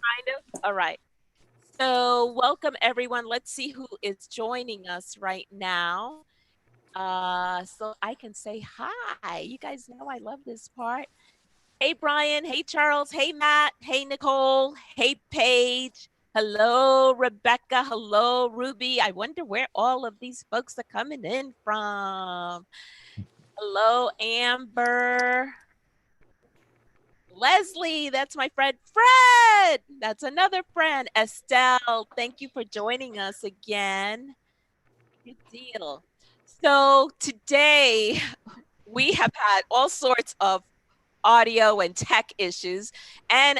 Kind of. All right. So, welcome everyone. Let's see who is joining us right now. So I can say hi. You guys know I love this part. Hey, Brian. Hey, Charles. Hey, Matt. Hey, Nicole. Hey, Paige. Hello, Rebecca. Hello, Ruby. I wonder where all of these folks are coming in from. Hello, Amber. Leslie, that's my friend Fred. That's another friend. Estelle, thank you for joining us again. Good deal. So today we have had all sorts of audio and tech issues, and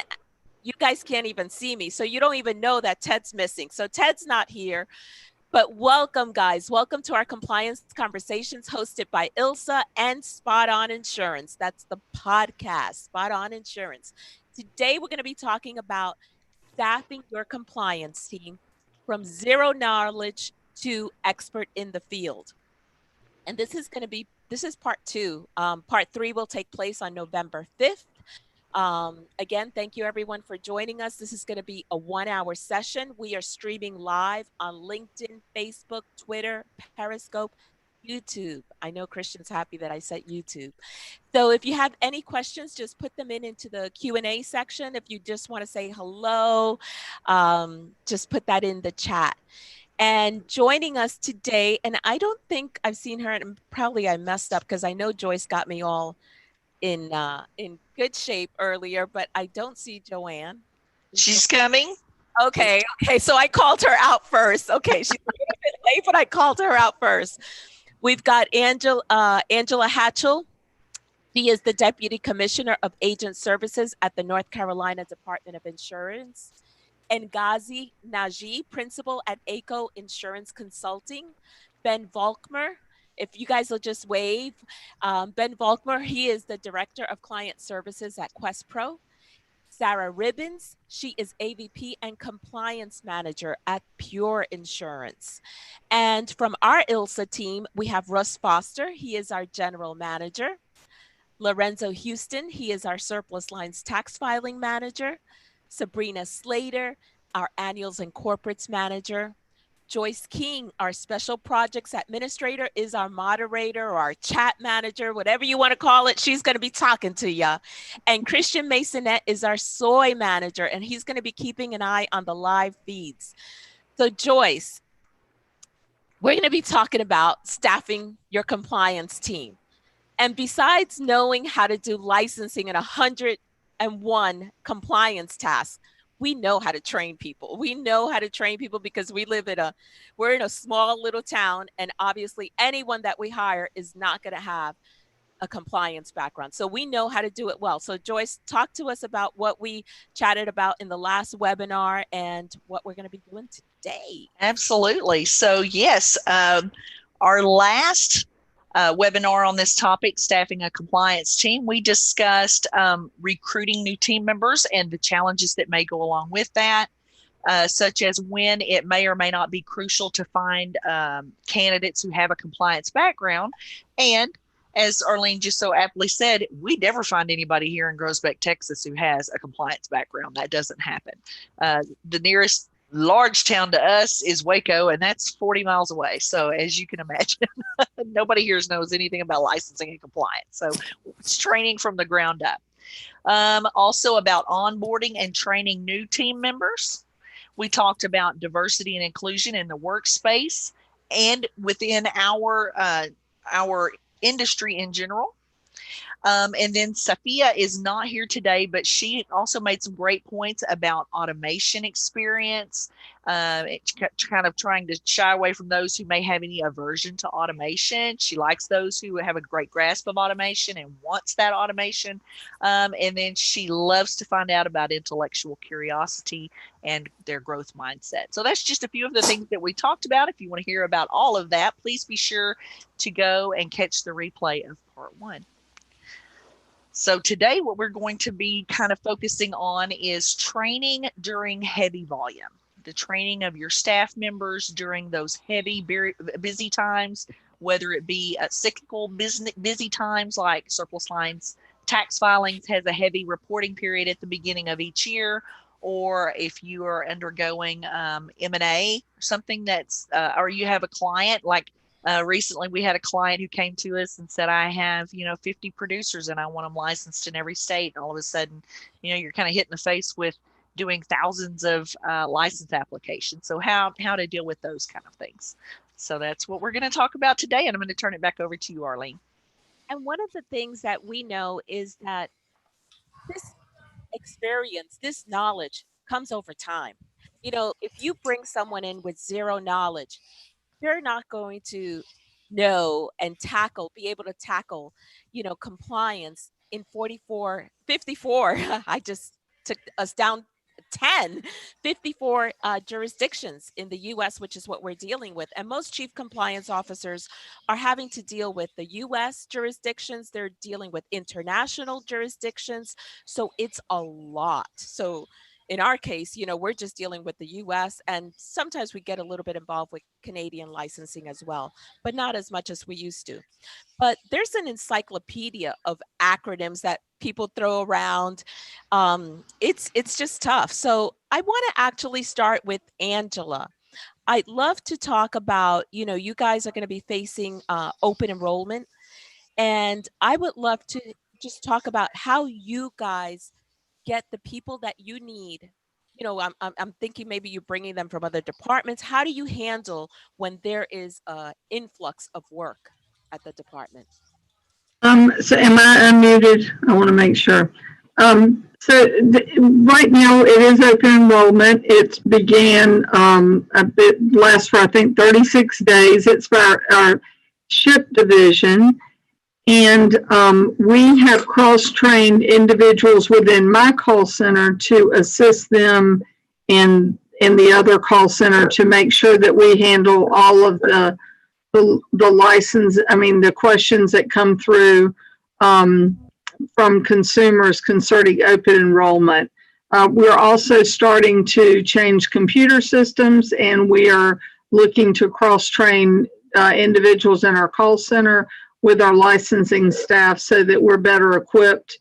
you guys can't even see me. So you don't even know that Ted's missing. So Ted's not here. But welcome, guys. Welcome to our compliance conversations hosted by Ilsa and Spot On Insurance. That's the podcast, Spot On Insurance. Today, we're going to be talking about staffing your compliance team from zero knowledge to expert in the field. And this is part two. Part three will take place on November 5th. Again, thank you everyone for joining us. This is going to be a 1 hour session. We are streaming live on LinkedIn, Facebook, Twitter, Periscope, YouTube. I know Christian's happy that I said YouTube. So if you have any questions, just put them into the Q&A section. If you just want to say hello, just put that in the chat. And joining us today, and I don't think I've seen her, and probably I messed up because I know Joyce got me all in good shape earlier, but I don't see Joanne. She's coming. Okay, okay. So I called her out first. Okay, she's a little bit late, but I called her out first. We've got Angela Hatchell. She is the Deputy Commissioner of Agent Services at the North Carolina Department of Insurance. And Ghazi Naji, Principal at ACO Insurance Consulting. Ben Volkmer, if you guys will just wave. Ben Volkmer, he is the Director of Client Services at Quest Pro. Sarah Ribbons, she is AVP and Compliance Manager at Pure Insurance. And from our ILSA team, we have Russ Foster, he is our General Manager. Lorenzo Houston, he is our Surplus Lines Tax Filing Manager. Sabrina Slater, our Annuals and Corporates Manager. Joyce King, our Special Projects Administrator, is our moderator or our chat manager, whatever you want to call it. She's going to be talking to you. And Christian Masonette is our Soy Manager, and he's going to be keeping an eye on the live feeds. So, Joyce, we're going to be talking about staffing your compliance team. And besides knowing how to do licensing and 101 compliance tasks, we know how to train people. We know how to train people because we're in a small little town, and obviously anyone that we hire is not going to have a compliance background. So we know how to do it well. So Joyce, talk to us about what we chatted about in the last webinar and what we're going to be doing today. Absolutely. So yes, our last webinar on this topic, staffing a compliance team, we discussed recruiting new team members and the challenges that may go along with that, such as when it may or may not be crucial to find candidates who have a compliance background. And as Arlene just so aptly said, we never find anybody here in Groesbeck, Texas who has a compliance background. That doesn't happen. The nearest large town to us is Waco, and that's 40 miles away. So as you can imagine, nobody here knows anything about licensing and compliance. So it's training from the ground up. Also about onboarding and training new team members. We talked about diversity and inclusion in the workspace and within our industry in general. And then Safia is not here today, but she also made some great points about automation experience, kind of trying to shy away from those who may have any aversion to automation. She likes those who have a great grasp of automation and wants that automation. And then she loves to find out about intellectual curiosity and their growth mindset. So that's just a few of the things that we talked about. If you want to hear about all of that, please be sure to go and catch the replay of part one. So today what we're going to be kind of focusing on is training during heavy volume, the training of your staff members during those heavy, busy times, whether it be cyclical busy times like Surplus Lines Tax Filings has a heavy reporting period at the beginning of each year, or if you are undergoing M&A, something that's, or you have a client like recently we had a client who came to us and said, I have, 50 producers and I want them licensed in every state. And all of a sudden, you're kind of hitting the face with doing thousands of license applications. So how to deal with those kind of things. So that's what we're going to talk about today. And I'm going to turn it back over to you, Arlene. And one of the things that we know is that this experience, this knowledge comes over time. If you bring someone in with zero knowledge, they're not going to know and be able to tackle, compliance in 44, 54. I just took us down 10, 54 jurisdictions in the US, which is what we're dealing with. And most chief compliance officers are having to deal with the US jurisdictions, they're dealing with international jurisdictions. So it's a lot. So in our case, we're just dealing with the US, and sometimes we get a little bit involved with Canadian licensing as well, but not as much as we used to. But there's an encyclopedia of acronyms that people throw around. It's just tough. So I want to actually start with Angela. I'd love to talk about, you guys are going to be facing open enrollment, and I would love to just talk about how you guys get the people that you need. I'm thinking maybe you're bringing them from other departments. How do you handle when there is a influx of work at the department? So am I unmuted? I want to make sure. Right now it is open enrollment. It's began a bit last for I think 36 days. It's for our ship division, and we have cross-trained individuals within my call center to assist them in the other call center to make sure that we handle all of the license, I mean, the questions that come through um, from consumers concerning open enrollment. We're also starting to change computer systems, and we are looking to cross-train individuals in our call center with our licensing staff so that we're better equipped.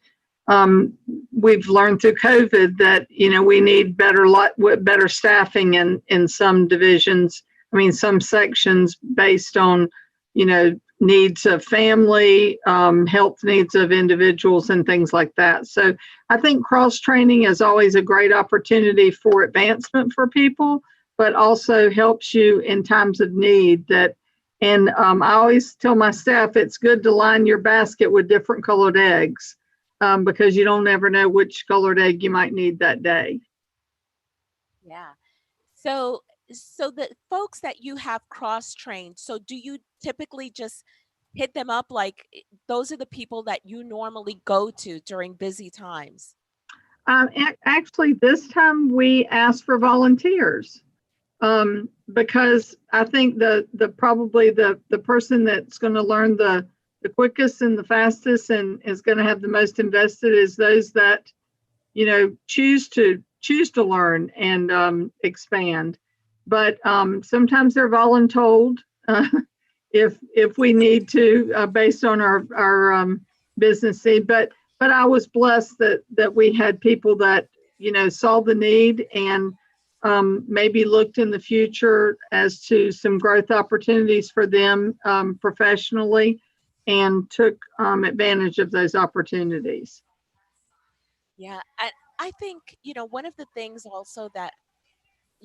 We've learned through COVID that, we need better staffing in some divisions. I mean, some sections based on, needs of family, health needs of individuals, and things like that. So I think cross training is always a great opportunity for advancement for people, but also helps you in times of need. And I always tell my staff it's good to line your basket with different colored eggs because you don't ever know which colored egg you might need that day. Yeah. So the folks that you have cross trained, so do you typically just hit them up like those are the people that you normally go to during busy times? Actually, this time we asked for volunteers because I think the probably the person that's going to learn the quickest and the fastest and is going to have the most invested is those that choose to learn and expand. But sometimes they're voluntold if we need to based on our business need. But I was blessed that we had people that saw the need and maybe looked in the future as to some growth opportunities for them professionally and took advantage of those opportunities. Yeah, I think, one of the things also that,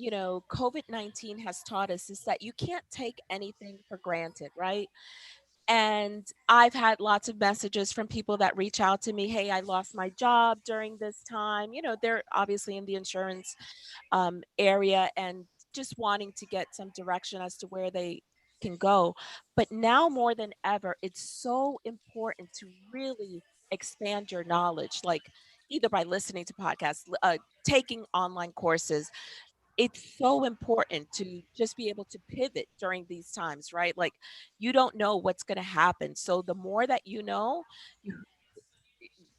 COVID-19 has taught us is that you can't take anything for granted, right? And I've had lots of messages from people that reach out to me, hey, I lost my job during this time. They're obviously in the insurance area and just wanting to get some direction as to where they can go. But now more than ever, it's so important to really expand your knowledge, like either by listening to podcasts, taking online courses. It's so important to just be able to pivot during these times, right? Like you don't know what's going to happen. So the more that you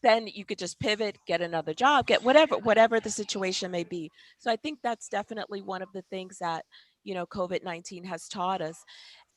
then you could just pivot, get another job, get whatever the situation may be. So I think that's definitely one of the things that, COVID-19 has taught us.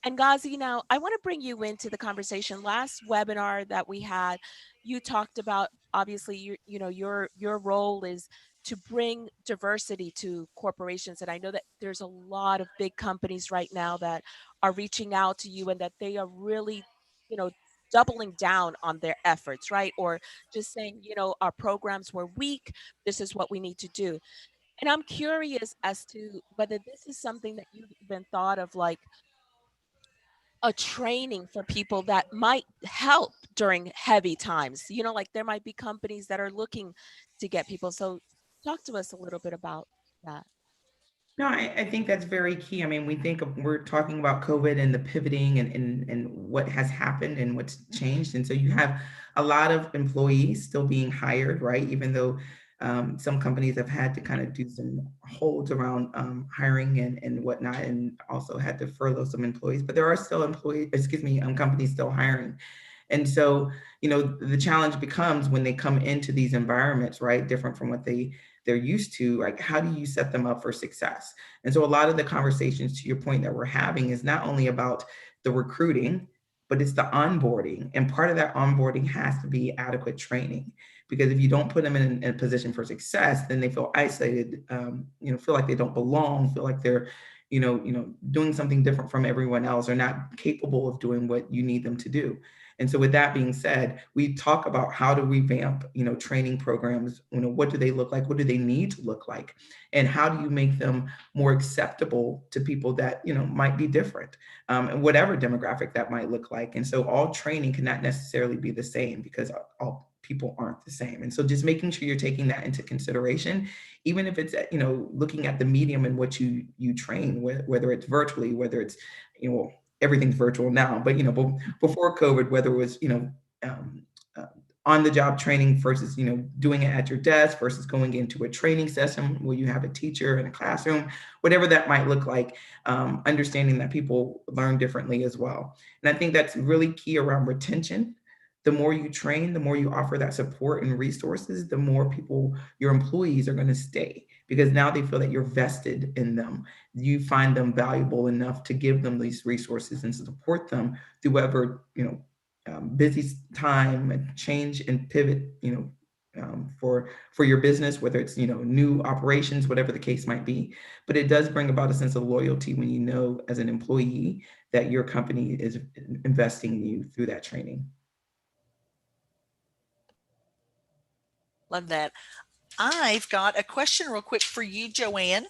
And Gazi, now I want to bring you into the conversation. Last webinar that we had, you talked about obviously your role is to bring diversity to corporations. And I know that there's a lot of big companies right now that are reaching out to you and that they are really, you know, doubling down on their efforts, right? Or just saying, you know, our programs were weak. This is what we need to do. And I'm curious as to whether this is something that you've even thought of, like a training for people that might help during heavy times. You know, like there might be companies that are looking to get people. So talk to us a little bit about that. No, I think that's very key. I mean, we're talking about COVID and the pivoting and what has happened and what's changed. And so you have a lot of employees still being hired, right? Even though some companies have had to kind of do some holds around hiring and whatnot, and also had to furlough some employees, but there are still companies still hiring. And so, the challenge becomes when they come into these environments, right? Different from what they're used to, like, how do you set them up for success? And so a lot of the conversations, to your point, that we're having is not only about the recruiting, but it's the onboarding. And part of that onboarding has to be adequate training, because if you don't put them in a position for success, then they feel isolated, feel like they don't belong, feel like they're, doing something different from everyone else, or not capable of doing what you need them to do. And so with that being said, we talk about how to revamp, training programs. What do they look like? What do they need to look like? And how do you make them more acceptable to people that, might be different, and whatever demographic that might look like. And so all training cannot necessarily be the same, because all people aren't the same. And so just making sure you're taking that into consideration, even if it's, looking at the medium in which you train, whether it's virtually, whether it's, everything's virtual now, but before COVID, whether it was um, uh, on the job training versus doing it at your desk versus going into a training session where you have a teacher in a classroom, whatever that might look like, understanding that people learn differently as well. And I think that's really key around retention. The more you train, the more you offer that support and resources, the more people, your employees, are going to stay, because now they feel that you're vested in them. You find them valuable enough to give them these resources and support them through whatever, busy time and change and pivot, for your business, whether it's, new operations, whatever the case might be. But it does bring about a sense of loyalty when you know, as an employee, that your company is investing in you through that training. Love that. I've got a question real quick for you, Joanne.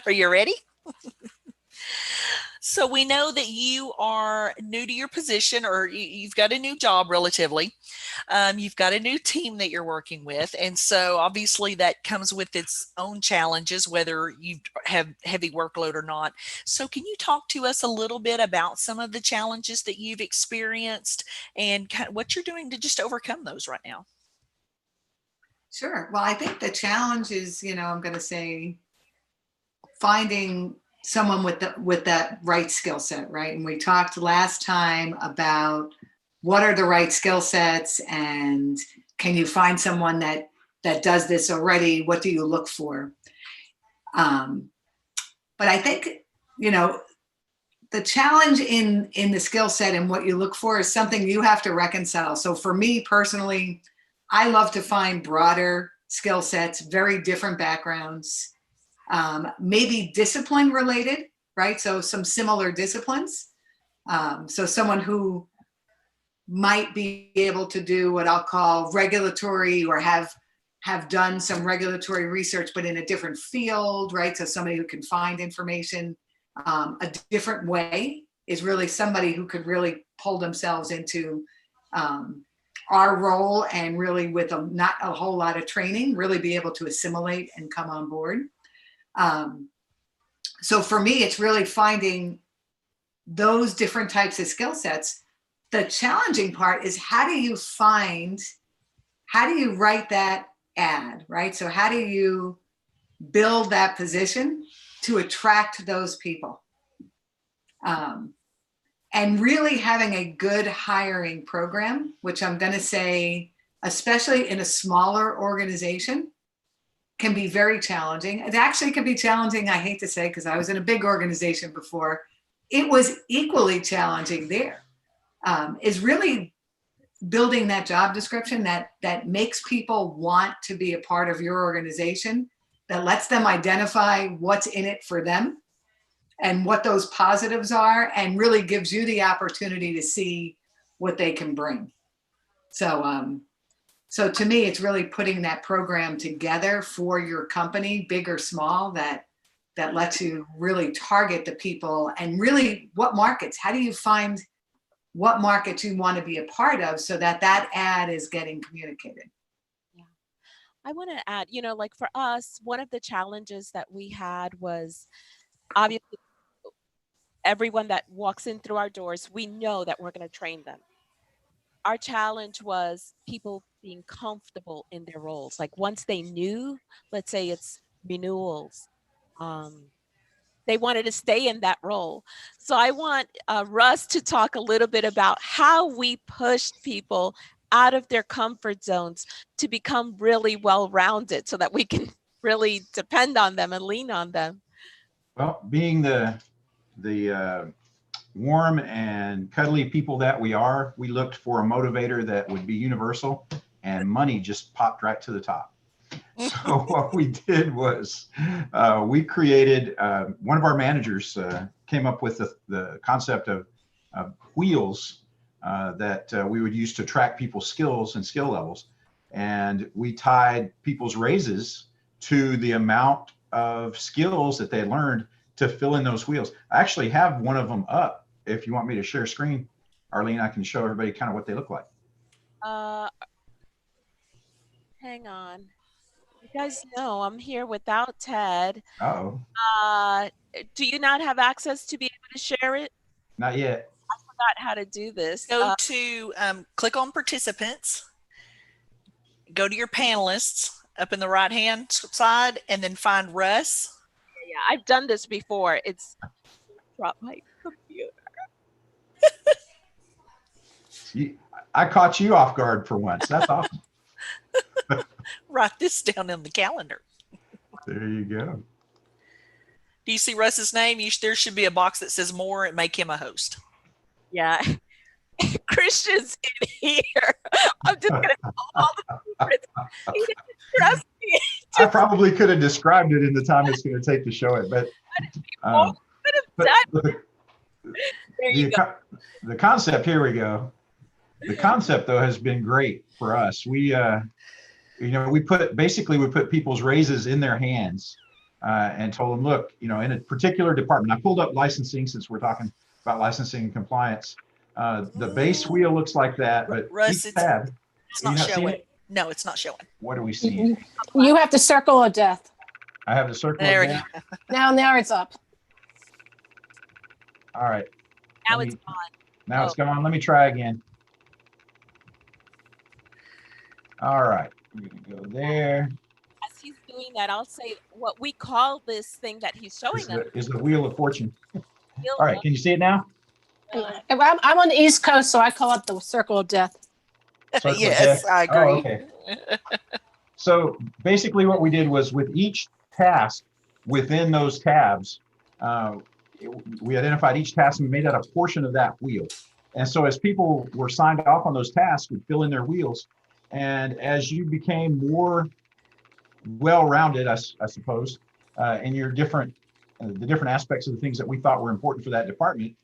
Are you ready? So we know that you are new to your position, or you've got a new job relatively. You've got a new team that you're working with. And so obviously that comes with its own challenges, whether you have heavy workload or not. So can you talk to us a little bit about some of the challenges that you've experienced and kind of what you're doing to just overcome those right now? Sure. Well, I think the challenge is, I'm going to say, finding someone with that right skill set, right? And we talked last time about what are the right skill sets, and can you find someone that does this already? What do you look for? But I think, the challenge in the skill set and what you look for is something you have to reconcile. So for me personally, I love to find broader skill sets, very different backgrounds, maybe discipline related, right? So some similar disciplines. So someone who might be able to do what I'll call regulatory, or have done some regulatory research, but in a different field, right? So somebody who can find information a different way is really somebody who could really pull themselves into our role, and really with not a whole lot of training, really be able to assimilate and come on board. So for me, it's really finding those different types of skill sets. The challenging part is how do you write that ad, right? So how do you build that position to attract those people? And really having a good hiring program, which I'm going to say, especially in a smaller organization, can be very challenging. It actually can be challenging, I hate to say, because I was in a big organization before. It was equally challenging there, is really building that job description that makes people want to be a part of your organization, that lets them identify what's in it for them and what those positives are, and really gives you the opportunity to see what they can bring. So, so to me, it's really putting that program together for your company, big or small, that lets you really target the people and really what markets, how do you find what markets you want to be a part of so that that ad is getting communicated. Yeah. I want to add, like for us, one of the challenges that we had was obviously everyone that walks in through our doors, we know that we're going to train them. Our challenge was people being comfortable in their roles. Like once they knew, let's say it's renewals, they wanted to stay in that role. So I want Russ to talk a little bit about how we pushed people out of their comfort zones to become really well-rounded so that we can really depend on them and lean on them. Well, being the warm and cuddly people that we are, we looked for a motivator that would be universal, and money just popped right to the top. So what we did was we created, one of our managers came up with the concept of wheels that we would use to track people's skills and skill levels. And we tied people's raises to the amount of skills that they learned to fill in those wheels. I actually have one of them up. If you want me to share screen, Arlene, I can show everybody kind of what they look like. Hang on. You guys know I'm here without Ted. Uh-oh. Do you not have access to be able to share it? Not yet. I forgot how to do this. Go to click on participants, go to your panelists up in the right hand side, and then find Russ. Yeah, I've done this before. It's dropped my computer. I caught you off guard for once. That's awesome. Write this down in the calendar. There you go. Do you see Russ's name? There should be a box that says more and make him a host. Yeah. Christian's in here. I'm just going to tell all the secrets. He didn't trust me. I probably could have described it in the time it's going to take to show it, but there you go. The concept, here we go. The concept though has been great for us. We we put people's raises in their hands and told them, look, in a particular department. I pulled up licensing since we're talking about licensing and compliance. The base wheel looks like that, but Russ, each tab, it's not showing. No, it's not showing. What are we seeing? You have the circle of death. I have the circle. There of we death. go. Now it's up. All right. Now it's on. Now it's gone. Let me try again. All right. We're going to go there. As he's doing that, I'll say what we call this thing that he's showing us. Is the Wheel of Fortune. All right. Can you see it now? I'm on the East Coast, so I call it the circle of death. Circle of Yes, death. I agree. Oh, okay. So basically what we did was with each task within those tabs, we identified each task and we made that a portion of that wheel. And so as people were signed off on those tasks, we'd fill in their wheels. And as you became more well-rounded, I suppose, in your the different aspects of the things that we thought were important for that department,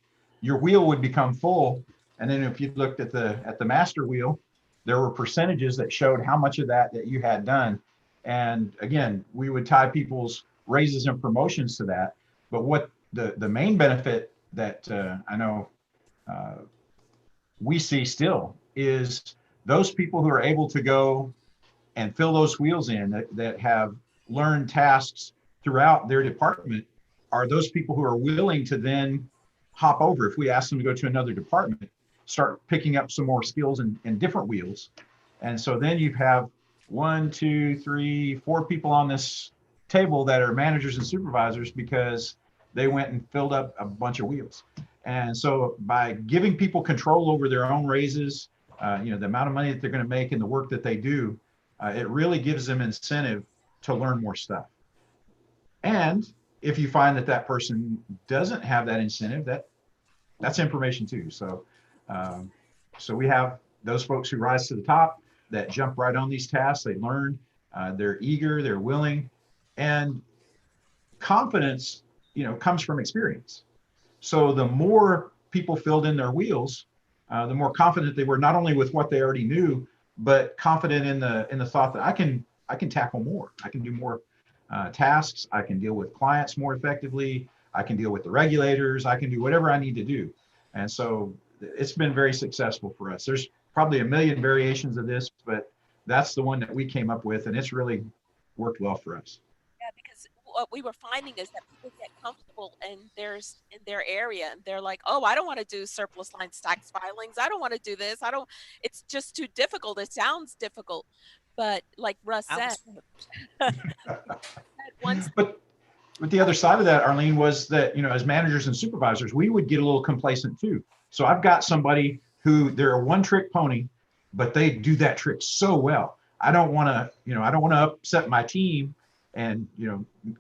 your wheel would become full. And then if you looked at the master wheel, there were percentages that showed how much of that you had done. And again, we would tie people's raises and promotions to that. But what the main benefit that I know we see still is those people who are able to go and fill those wheels in that have learned tasks throughout their department are those people who are willing to then hop over. If we ask them to go to another department, start picking up some more skills in different wheels. And so then you have 1, 2, 3, 4 people on this table that are managers and supervisors because they went and filled up a bunch of wheels. And so by giving people control over their own raises, the amount of money that they're going to make and the work that they do, it really gives them incentive to learn more stuff. And if you find that person doesn't have that incentive, that's information too. So, so we have those folks who rise to the top, that jump right on these tasks, they learn, they're eager, they're willing, and confidence, comes from experience. So the more people filled in their wheels, the more confident they were, not only with what they already knew, but confident in the thought that I can tackle more. I can do more tasks. I can deal with clients more effectively. I can deal with the regulators. I can do whatever I need to do. And so it's been very successful for us. There's probably a million variations of this, but that's the one that we came up with, and it's really worked well for us. Yeah, because what we were finding is that people get comfortable in their area, and they're like, "Oh, I don't want to do surplus lines tax filings. I don't want to do this. I don't. It's just too difficult. It sounds difficult." But like Russ said, once But the other side of that, Arlene, was that, as managers and supervisors, we would get a little complacent too. So I've got somebody who they're a one-trick pony, but they do that trick so well. I don't want to upset my team and,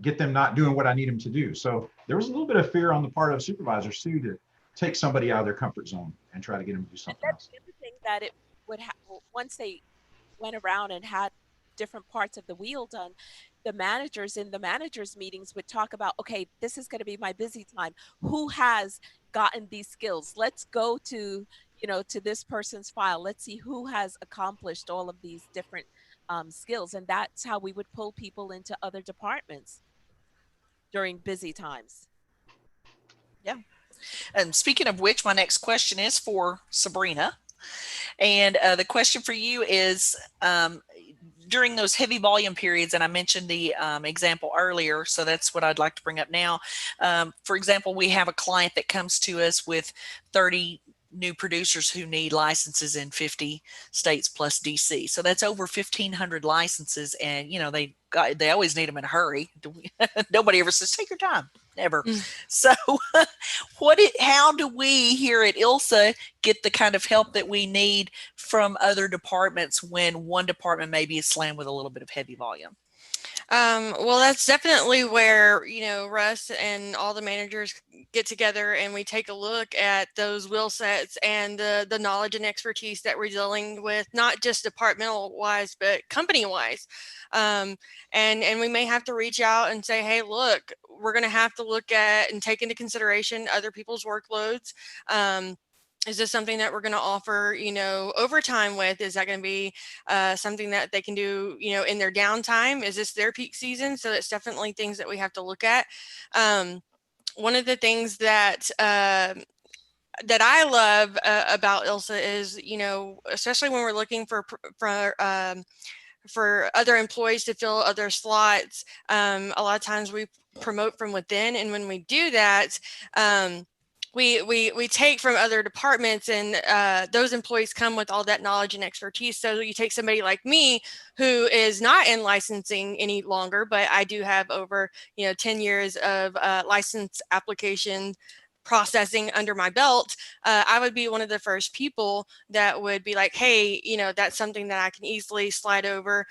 get them not doing what I need them to do. So there was a little bit of fear on the part of supervisors too, to take somebody out of their comfort zone and try to get them to do something that's else. the other thing that it would once they went around and had different parts of the wheel done, the managers in the managers meetings would talk about, okay, this is going to be my busy time. Who has gotten these skills? Let's go to, to this person's file. Let's see who has accomplished all of these different skills. And that's how we would pull people into other departments during busy times. Yeah. And speaking of which, my next question is for Sabrina. And the question for you is, during those heavy volume periods, and I mentioned the example earlier, so that's what I'd like to bring up now. For example, we have a client that comes to us with 30 new producers who need licenses in 50 states plus DC. So that's over 1,500 licenses, and they always need them in a hurry. Nobody ever says take your time, never. So how do we here at ILSA get the kind of help that we need from other departments when one department maybe is slammed with a little bit of heavy volume? Well, that's definitely where, Russ and all the managers get together and we take a look at those wheel sets and the knowledge and expertise that we're dealing with, not just departmental wise, but company wise. And we may have to reach out and say, hey, look, we're going to have to look at and take into consideration other people's workloads. Is this something that we're going to offer, overtime with? Is that going to be something that they can do, in their downtime? Is this their peak season? So it's definitely things that we have to look at. One of the things that that I love about ILSA is, especially when we're looking for other employees to fill other slots, a lot of times we promote from within, and when we do that, we take from other departments, and those employees come with all that knowledge and expertise. So you take somebody like me who is not in licensing any longer, but I do have over 10 years of license application processing under my belt. I would be one of the first people that would be like, hey, that's something that I can easily slide over.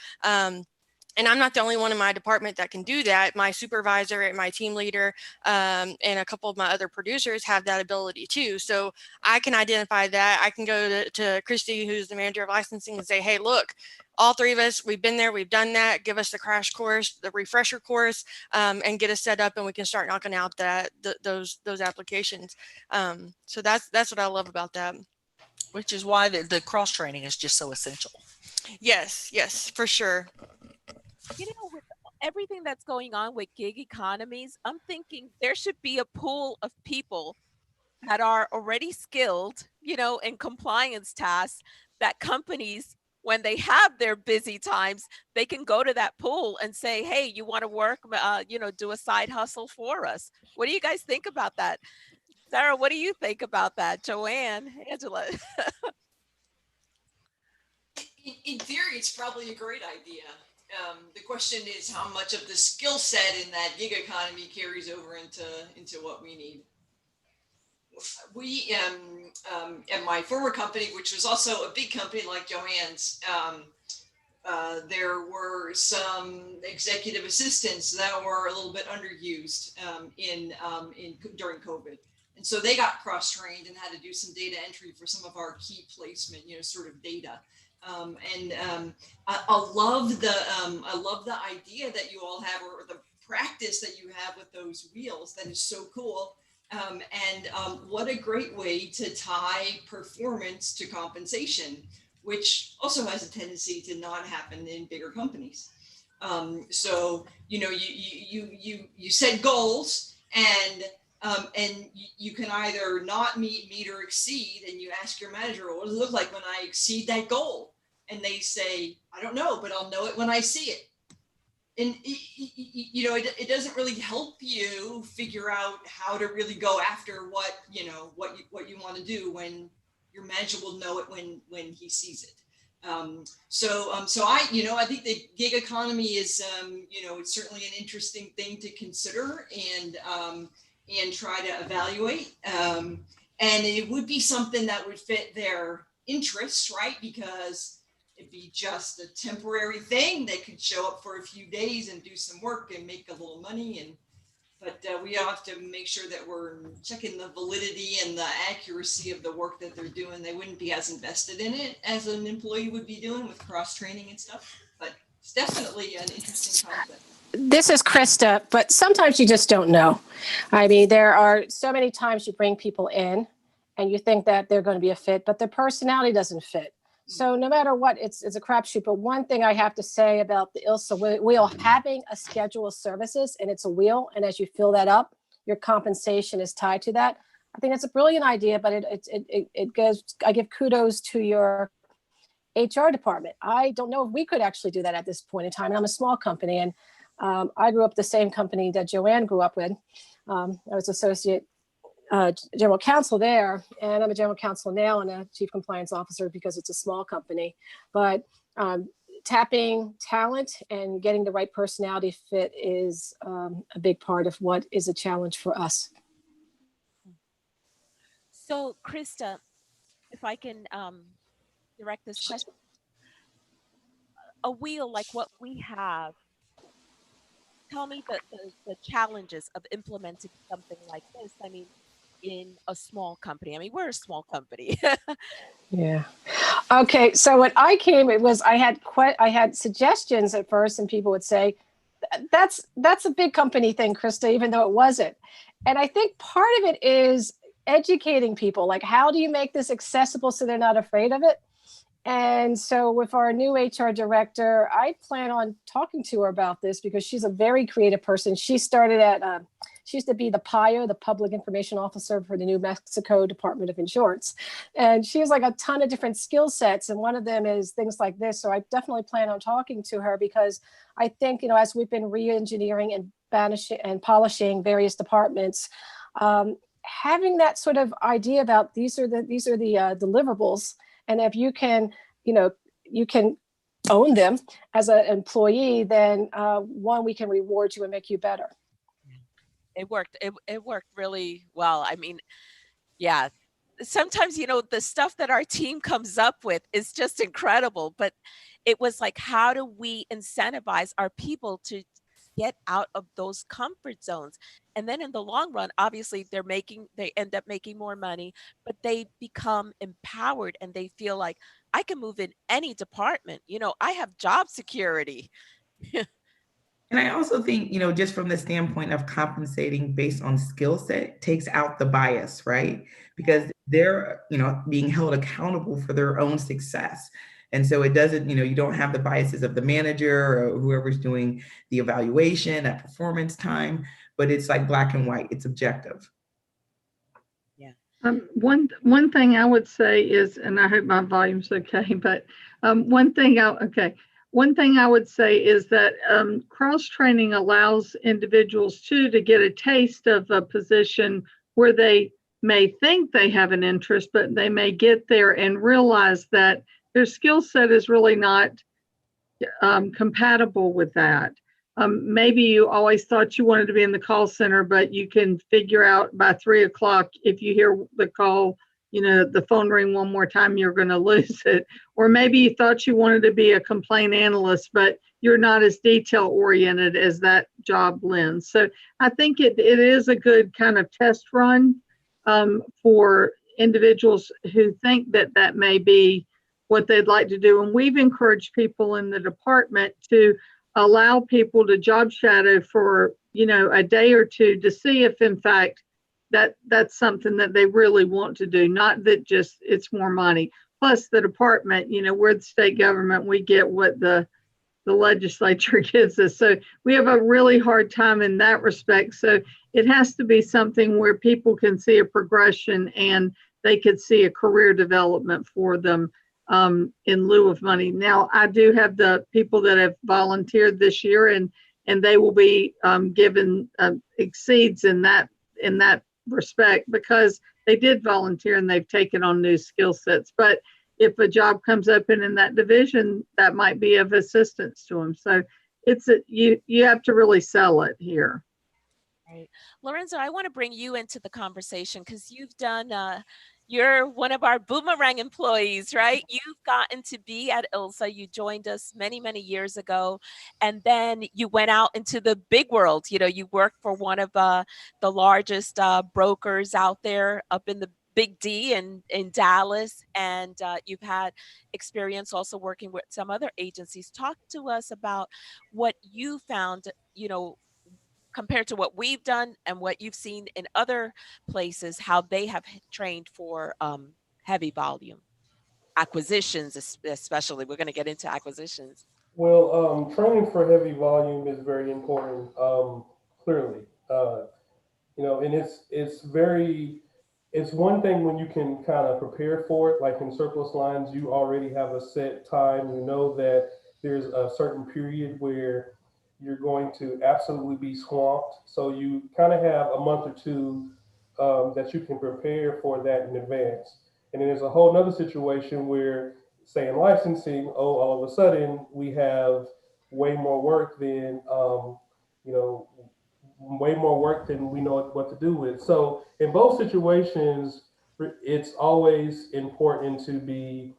And I'm not the only one in my department that can do that. My supervisor and my team leader and a couple of my other producers have that ability too. So I can identify that. I can go to Christy, who's the manager of licensing, and say, hey, look, all three of us, we've been there, we've done that. Give us the crash course, the refresher course, and get us set up, and we can start knocking out those applications. So that's what I love about that. Which is why the cross training is just so essential. Yes, for sure. With everything that's going on with gig economies, I'm thinking there should be a pool of people that are already skilled, in compliance tasks that companies, when they have their busy times, they can go to that pool and say, hey, you want to work, do a side hustle for us. What do you guys think about that? Sarah, what do you think about that? Joanne, Angela? In theory, it's probably a great idea. The question is how much of the skill set in that gig economy carries over into what we need. We, at my former company, which was also a big company like Joanne's, there were some executive assistants that were a little bit underused during COVID. And so they got cross-trained and had to do some data entry for some of our key placement, sort of data. I love the idea that you all have, or the practice that you have with those wheels. That is so cool. What a great way to tie performance to compensation, which also has a tendency to not happen in bigger companies. So you set goals, and you can either not meet or exceed, and you ask your manager, what does it look like when I exceed that goal? And they say, I don't know, but I'll know it when I see it. And it doesn't really help you figure out how to really go after what you want to do when your manager will know it when he sees it. So I think the gig economy is it's certainly an interesting thing to consider and try to evaluate. And it would be something that would fit their interests, right? Because it'd be just a temporary thing. They could show up for a few days and do some work and make a little money. But we have to make sure that we're checking the validity and the accuracy of the work that they're doing. They wouldn't be as invested in it as an employee would be doing with cross-training and stuff. But it's definitely an interesting concept. This is Krista, but sometimes you just don't know. I mean, there are so many times you bring people in and you think that they're going to be a fit, but their personality doesn't fit. So no matter what, it's a crapshoot. But one thing I have to say about the ILSA wheel, having a schedule of services, and it's a wheel, and as you fill that up, your compensation is tied to that. I think that's a brilliant idea, but it goes. I give kudos to your HR department. I don't know if we could actually do that at this point in time. And I'm a small company, and I grew up the same company that Joanne grew up with. I was associate general counsel there, and I'm a general counsel now and a chief compliance officer because it's a small company. But tapping talent and getting the right personality fit is a big part of what is a challenge for us. So, Krista, if I can direct this question, a wheel like what we have, tell me the challenges of implementing something like this. I mean, in a small company. I mean, we're a small company. Yeah. Okay. So when I came, I had suggestions at first, and people would say, that's a big company thing, Krista, even though it wasn't. And I think part of it is educating people, like, how do you make this accessible so they're not afraid of it? And so with our new HR director, I plan on talking to her about this because she's a very creative person. She started at, she used to be the PIO, the Public Information Officer for the New Mexico Department of Insurance. And she has like a ton of different skill sets. And one of them is things like this. So I definitely plan on talking to her because I think, as we've been re-engineering and banishing and polishing various departments, having that sort of idea about these are the deliverables. And if you can, you can own them as an employee, then one, we can reward you and make you better. It worked. It worked really well. I mean, yeah, sometimes, the stuff that our team comes up with is just incredible, but it was like, how do we incentivize our people to get out of those comfort zones? And then in the long run, obviously they end up making more money, but they become empowered and they feel like, I can move in any department. I have job security. And I also think, just from the standpoint of compensating based on skill set takes out the bias, right? Because they're, being held accountable for their own success. And so it doesn't, you don't have the biases of the manager or whoever's doing the evaluation at performance time, but it's like black and white, it's objective. Yeah. One thing I would say is, and I hope my volume's okay, but one thing I would say is that cross-training allows individuals too to get a taste of a position where they may think they have an interest, but they may get there and realize that their skill set is really not compatible with that. Maybe you always thought you wanted to be in the call center, but you can figure out by 3 o'clock, if you hear the call, the phone ring one more time, you're going to lose it. Or maybe you thought you wanted to be a complaint analyst, but you're not as detail oriented as that job lends. So I think it is a good kind of test run for individuals who think that that may be what they'd like to do. And we've encouraged people in the department to allow people to job shadow for, a day or two to see if in fact that's something that they really want to do, not that just it's more money. Plus the department, we're the state government, we get what the legislature gives us. So we have a really hard time in that respect. So it has to be something where people can see a progression and they could see a career development for them in lieu of money. Now, I do have the people that have volunteered this year, and they will be given exceeds in that respect because they did volunteer and they've taken on new skill sets. But if a job comes open in that division, that might be of assistance to them. So you have to really sell it here. Right. Lorenzo, I want to bring you into the conversation because you've done, you're one of our Boomerang employees, right? You've gotten to be at ILSA. You joined us many, many years ago. And then you went out into the big world. You worked for one of the largest brokers out there up in the Big D in Dallas. And you've had experience also working with some other agencies. Talk to us about what you found, compared to what we've done and what you've seen in other places, how they have trained for heavy volume acquisitions, especially. We're going to get into acquisitions. Well, training for heavy volume is very important, clearly. And it's one thing when you can kind of prepare for it, like in surplus lines, you already have a set time, that there's a certain period where you're going to absolutely be swamped. So you kind of have a month or two that you can prepare for that in advance. And then there's a whole nother situation where, say in licensing, all of a sudden we have way more work than, you know, way more work than we know what to do with. So in both situations, it's always important to be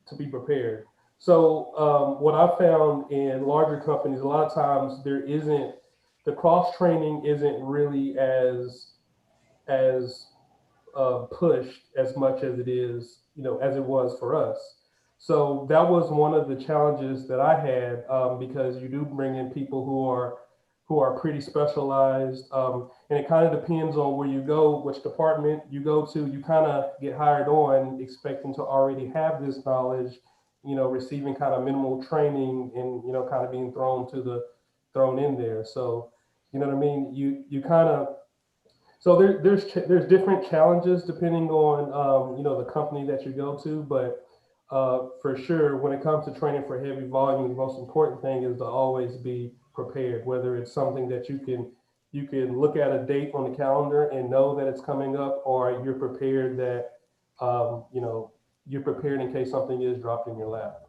prepared. So what I found in larger companies, a lot of times the cross training isn't really as pushed as much as it is, as it was for us. So that was one of the challenges that I had, because you do bring in people who are pretty specialized, and it kind of depends on where you go, which department you go to. You kind of get hired on expecting to already have this knowledge, receiving kind of minimal training and kind of being thrown in there. So you know what I mean. You kind of so there's different challenges depending on the company that you go to, but for sure when it comes to training for heavy volume, the most important thing is to always be prepared. Whether it's something that you can look at a date on the calendar and know that it's coming up, or you're prepared that you're prepared in case something is dropped in your lap.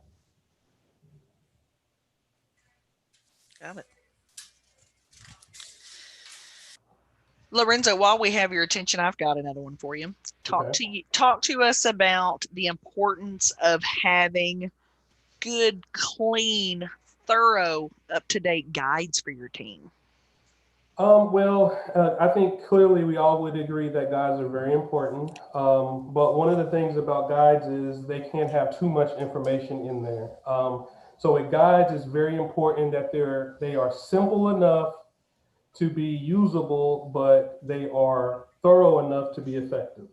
Got it. Lorenzo, while we have your attention, I've got another one for you. Talk to us about the importance of having good, clean, thorough, up-to-date guides for your team. I think clearly we all would agree that guides are very important. But one of the things about guides is they can't have too much information in there. So with guides, it's very important that they are simple enough to be usable, but they are thorough enough to be effective.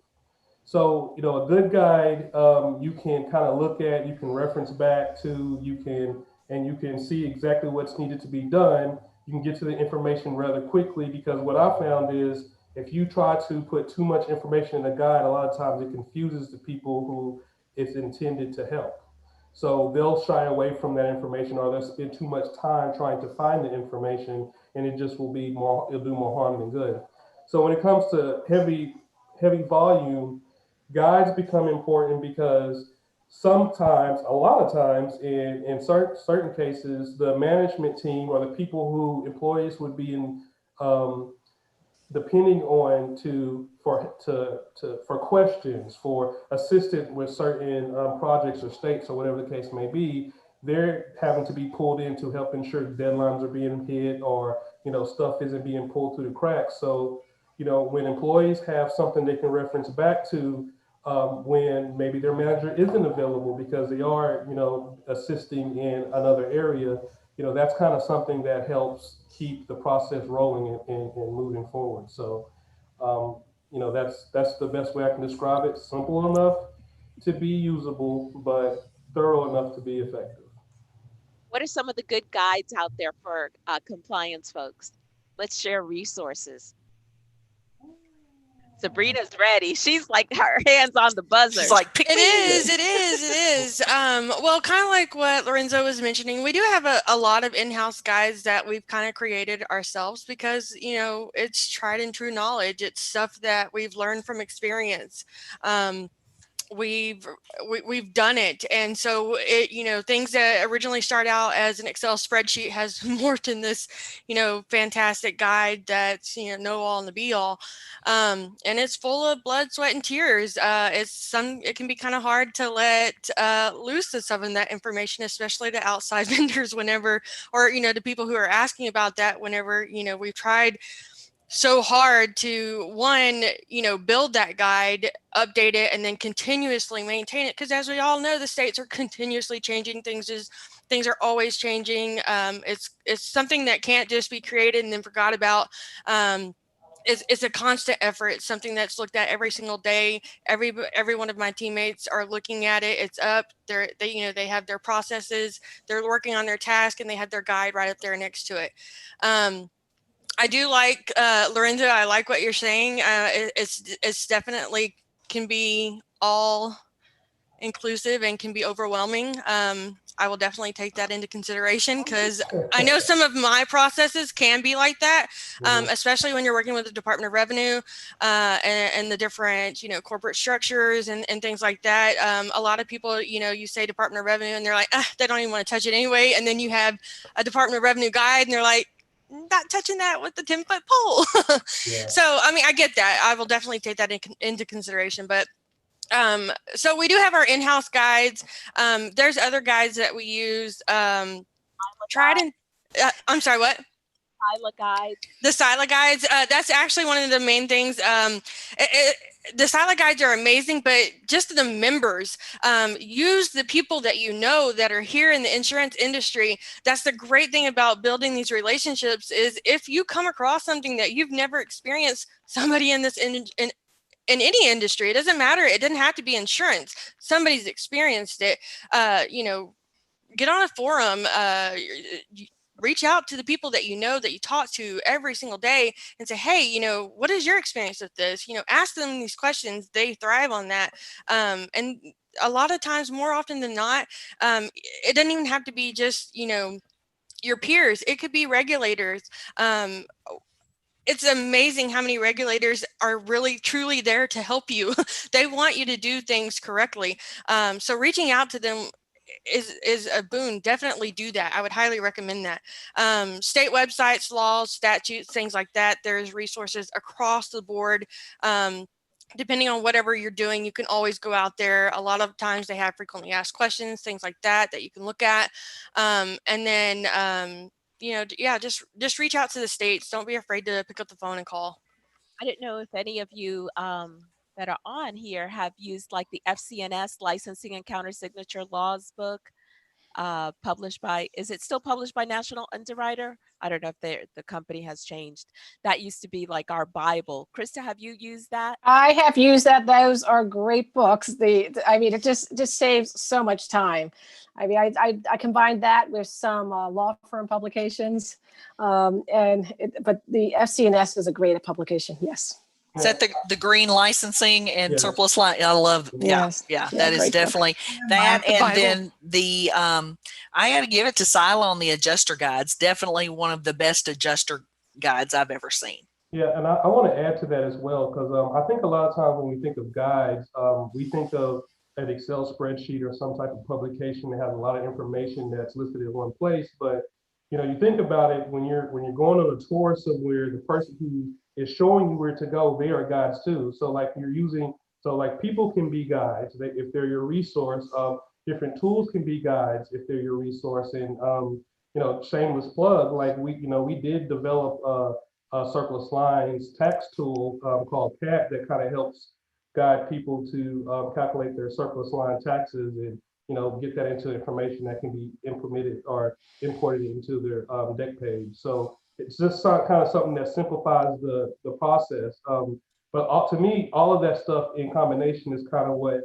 So, a good guide, you can kind of look at, you can reference back to, you can see exactly what's needed to be done. You can get to the information rather quickly, because what I found is if you try to put too much information in a guide, a lot of times it confuses the people who it's intended to help. So they'll shy away from that information, or they'll spend too much time trying to find the information, and it'll do more harm than good. So when it comes to heavy volume, guides become important because sometimes, a lot of times, in certain cases, the management team or the people who employees would be depending on for questions, for assistance with certain projects or states or whatever the case may be, they're having to be pulled in to help ensure deadlines are being hit, or stuff isn't being pulled through the cracks. So when employees have something they can reference back to when maybe their manager isn't available because they are, assisting in another area, that's kind of something that helps keep the process rolling and moving forward. So, that's the best way I can describe it. Simple enough to be usable, but thorough enough to be effective. What are some of the good guides out there for compliance folks? Let's share resources. Sabrina's ready. She's like her hands on the buzzer. She's like, pick It me. is, it is, it is. Well, kind of like what Lorenzo was mentioning, we do have a lot of in-house guides that we've kind of created ourselves because, it's tried and true knowledge. It's stuff that we've learned from experience. We've done it, and so things that originally start out as an Excel spreadsheet has morphed in this fantastic guide that's know all and the be all, and it's full of blood, sweat, and tears. It can be kind of hard to let loose of some of that information, especially to outside vendors whenever, or to people who are asking about that whenever we've tried so hard to build that guide, update it, and then continuously maintain it, because as we all know, the states are continuously changing. Things are always changing. It's something that can't just be created and then forgot about. It's a constant effort. It's something that's looked at every single day. Every one of my teammates are looking at it. It's up. They have their processes. They're working on their task, and they have their guide right up there next to it. I do like Lorenzo. I like what you're saying. It's definitely can be all inclusive and can be overwhelming. I will definitely take that into consideration because I know some of my processes can be like that, especially when you're working with the Department of Revenue and the different corporate structures and things like that. A lot of people, you say Department of Revenue and they're like, they don't even want to touch it anyway. And then you have a Department of Revenue guide and they're like, not touching that with the 10-foot pole. Yeah. So, I get that. I will definitely take that into consideration. But so we do have our in-house guides. There's other guides that we use. I'm sorry, what? SILA guides. The SILA guides. That's actually one of the main things. The SILA guides are amazing, but just the members, use the people that that are here in the insurance industry. That's the great thing about building these relationships is if you come across something that you've never experienced, somebody in this in any industry, it doesn't matter. It doesn't have to be insurance. Somebody's experienced it. Get on a forum, reach out to the people that that you talk to every single day and say, hey, what is your experience with this? Ask them these questions. They thrive on that. And a lot of times, more often than not, it doesn't even have to be just, your peers. It could be regulators. It's amazing how many regulators are really truly there to help you. They want you to do things correctly. So reaching out to them is a boon. Definitely do that. I would highly recommend that. State websites, laws, statutes, things like that. There's resources across the board. Depending on whatever you're doing, you can always go out there. A lot of times they have frequently asked questions, things like that you can look at. And then just reach out to the states. Don't be afraid to pick up the phone and call. I didn't know if any of you that are on here have used like the FCNS licensing and counter signature laws book published by, is it still published by National Underwriter? I don't know if the company has changed. That used to be like our Bible. Krista, have you used that? I have used that. Those are great books. It just saves so much time. I combined that with some law firm publications, but the FCNS is a great publication. Yes. Is that the green licensing and surplus line? I love, that is definitely that. And then the, I got to give it to Sila on the adjuster guides. Definitely one of the best adjuster guides I've ever seen. Yeah, and I want to add to that as well, because I think a lot of times when we think of guides, we think of an Excel spreadsheet or some type of publication that has a lot of information that's listed in one place. But you think about it when you're going on a tour somewhere, the person who is showing you where to go, they are guides too. So people can be guides if they're your resource. Different tools can be guides if they're your resource. And shameless plug, we did develop surplus lines tax tool called CAT that kind of helps guide people to calculate their surplus line taxes and get that into information that can be implemented or imported into their deck page. So it's just kind of something that simplifies the process. But to me, all of that stuff in combination is kind of what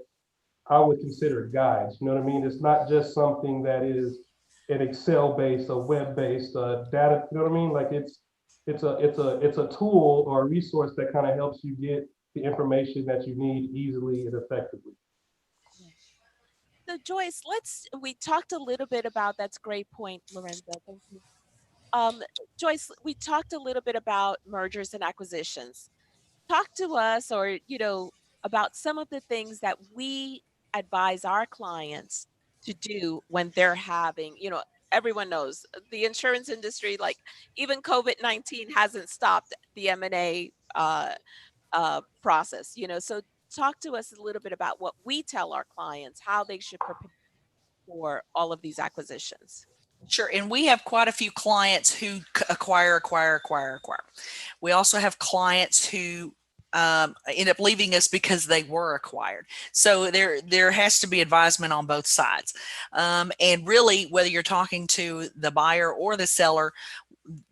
I would consider guides. You know what I mean? It's not just something that is an Excel-based, a web-based data. You know what I mean? Like it's a tool or a resource that kind of helps you get the information that you need easily and effectively. So Joyce, we talked a little bit about, that's a great point, Lorenzo. Thank you. Joyce, we talked a little bit about mergers and acquisitions. Talk to us, or, about some of the things that we advise our clients to do when they're having, everyone knows the insurance industry, like even COVID-19 hasn't stopped the M&A process, so talk to us a little bit about what we tell our clients, how they should prepare for all of these acquisitions. Sure. And we have quite a few clients who acquire. We also have clients who end up leaving us because they were acquired. So there has to be advisement on both sides. And really, whether you're talking to the buyer or the seller,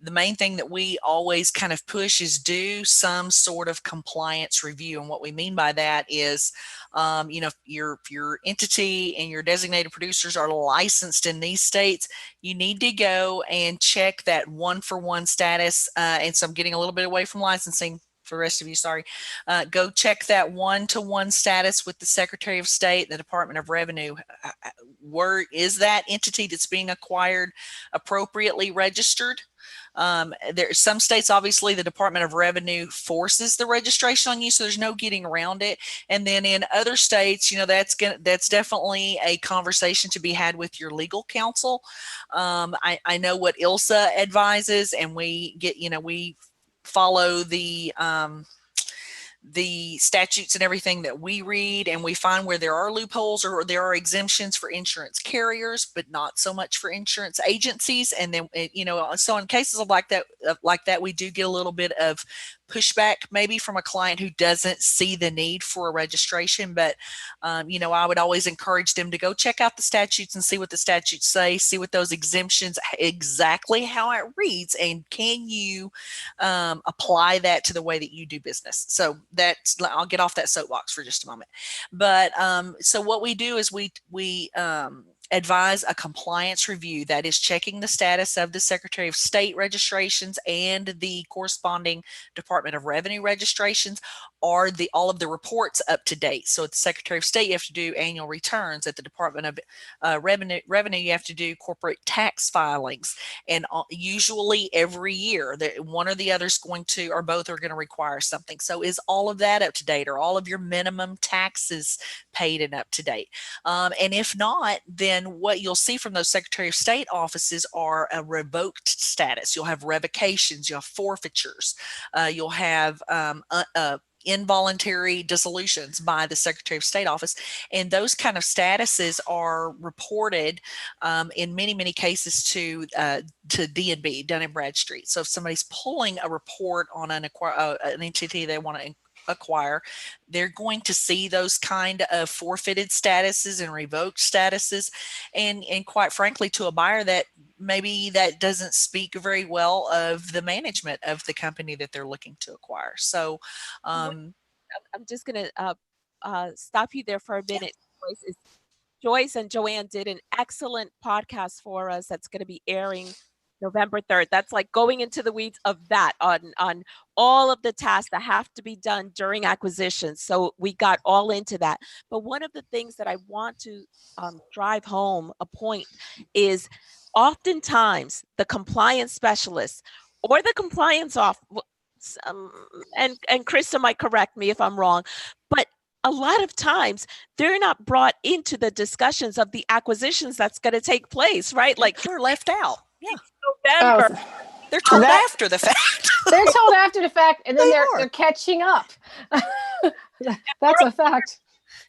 the main thing that we always kind of push is do some sort of compliance review. And what we mean by that is, if your entity and your designated producers are licensed in these states, you need to go and check that one-for-one status. And so I'm getting a little bit away from licensing for the rest of you, sorry. Go check that one-to-one status with the Secretary of State, the Department of Revenue. Where is that entity that's being acquired appropriately registered? There are some states, obviously, the Department of Revenue forces the registration on you, so there's no getting around it. And then in other states, that's definitely a conversation to be had with your legal counsel. I know what ILSA advises, and we follow the statutes and everything that we read, and we find where there are loopholes or there are exemptions for insurance carriers, but not so much for insurance agencies. And then, so in cases of like that, we do get a little bit of pushback maybe from a client who doesn't see the need for a registration. But, I would always encourage them to go check out the statutes and see what the statutes say, see what those exemptions, exactly how it reads, and can you apply that to the way that you do business. So I'll get off that soapbox for just a moment. But so what we do is we advise a compliance review, that is checking the status of the Secretary of State registrations and the corresponding Department of Revenue registrations. Are all of the reports up to date? So at the Secretary of State, you have to do annual returns. At the Department of Revenue, you have to do corporate tax filings. And usually every year, one or the other is going to, or both are going to require something. So is all of that up to date? Are all of your minimum taxes paid and up to date? And if not, then what you'll see from those Secretary of State offices are a revoked status. You'll have revocations, you'll have forfeitures, you'll have involuntary dissolutions by the Secretary of State office. And those kind of statuses are reported in many cases to D&B, Dun & Bradstreet. So if somebody's pulling a report on an entity they want to acquire, they're going to see those kind of forfeited statuses and revoked statuses. And quite frankly, to a buyer, that maybe that doesn't speak very well of the management of the company that they're looking to acquire. So I'm just going to stop you there for a minute. Joyce and Joanne did an excellent podcast for us that's going to be airing November 3rd. That's like going into the weeds of that on all of the tasks that have to be done during acquisitions. So we got all into that. But one of the things that I want to drive home a point is, oftentimes the compliance specialist or the compliance and Krista might correct me if I'm wrong, but a lot of times they're not brought into the discussions of the acquisitions that's going to take place, right? Like they're left out. Yeah. November. They're told after the fact. They're told after the fact, and then they're catching up. That's a fact.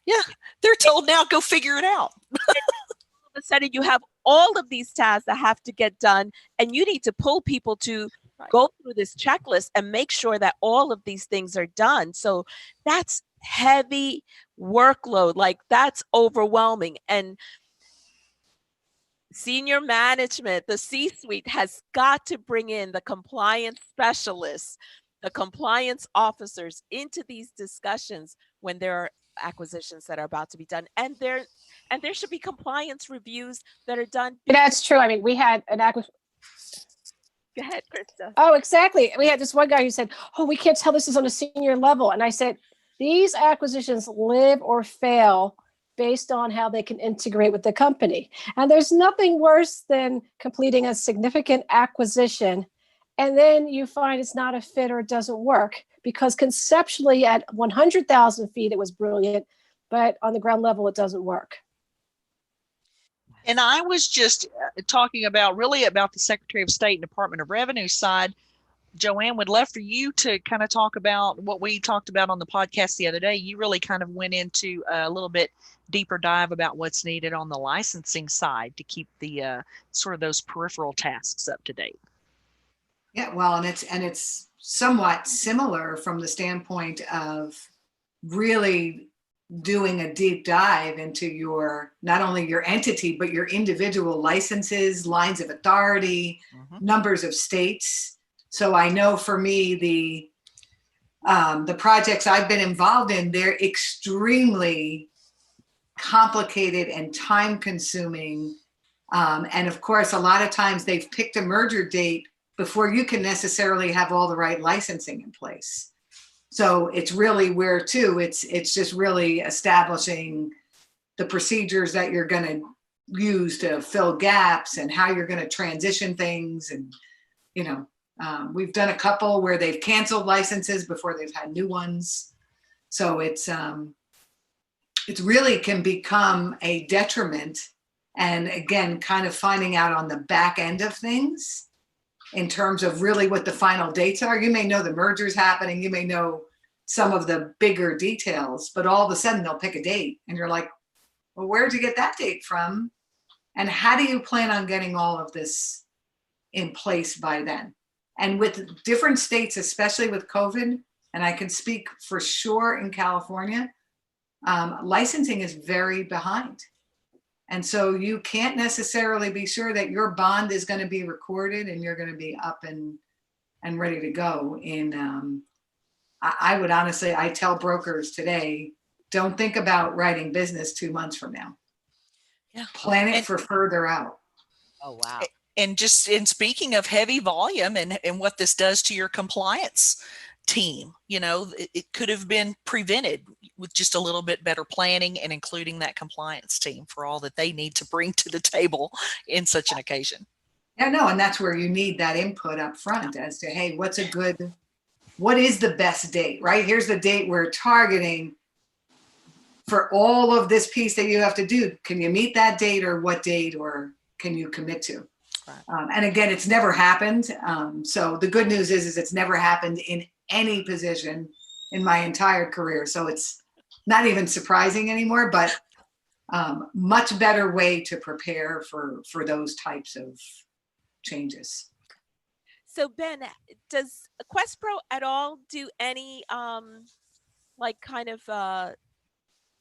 Yeah. They're told now, go figure it out. All of a sudden you have all of these tasks that have to get done, and you need to pull people to go through this checklist and make sure that all of these things are done. So that's heavy workload. Like, that's overwhelming. And senior management, the C-suite, has got to bring in the compliance specialists, the compliance officers into these discussions when there are acquisitions that are about to be done. And there should be compliance reviews that are done. That's true. I mean, we had an acquisition. Go ahead, Krista. Oh, exactly. We had this one guy who said, "Oh, we can't tell this is on a senior level." And I said, these acquisitions live or fail based on how they can integrate with the company. And there's nothing worse than completing a significant acquisition and then you find it's not a fit or it doesn't work, because conceptually at 100,000 feet, it was brilliant, but on the ground level, it doesn't work. And I was just talking about the Secretary of State and Department of Revenue side. Joanne, would love for you to kind of talk about what we talked about on the podcast the other day. You really kind of went into a little bit deeper dive about what's needed on the licensing side to keep the sort of those peripheral tasks up to date. Yeah, well, and it's somewhat similar from the standpoint of really doing a deep dive into your, not only your entity, but your individual licenses, lines of authority, numbers of states. So I know for me, the projects I've been involved in, they're extremely complicated and time consuming. And of course, a lot of times they've picked a merger date before you can necessarily have all the right licensing in place. So it's really where too, it's just really establishing the procedures that you're going to use to fill gaps and how you're going to transition things. And, you know, we've done a couple where they've canceled licenses before they've had new ones. So it's really can become a detriment. And again, kind of finding out on the back end of things in terms of really what the final dates are. You may know the merger's happening, you may know some of the bigger details, but all of a sudden they'll pick a date and you're like, well, where'd you get that date from? And how do you plan on getting all of this in place by then? And with different states, especially with COVID, and I can speak for sure in California, licensing is very behind. And so you can't necessarily be sure that your bond is going to be recorded and you're going to be up and ready to go. I would honestly, I tell brokers today, don't think about writing business 2 months from now. Yeah. Plan it for further out. Oh, wow. And just in speaking of heavy volume and what this does to your compliance team, you know, it could have been prevented with just a little bit better planning and including that compliance team for all that they need to bring to the table in such an occasion. Yeah, no, and that's where you need that input up front as to, hey, what is the best date, right? Here's the date we're targeting for all of this piece that you have to do. Can you meet that date, or what date, or can you commit to? Right. And again, it's never happened. So the good news is it's never happened in any position in my entire career. So it's not even surprising anymore, but much better way to prepare for those types of changes. So Ben, does QuestPro at all do any like kind of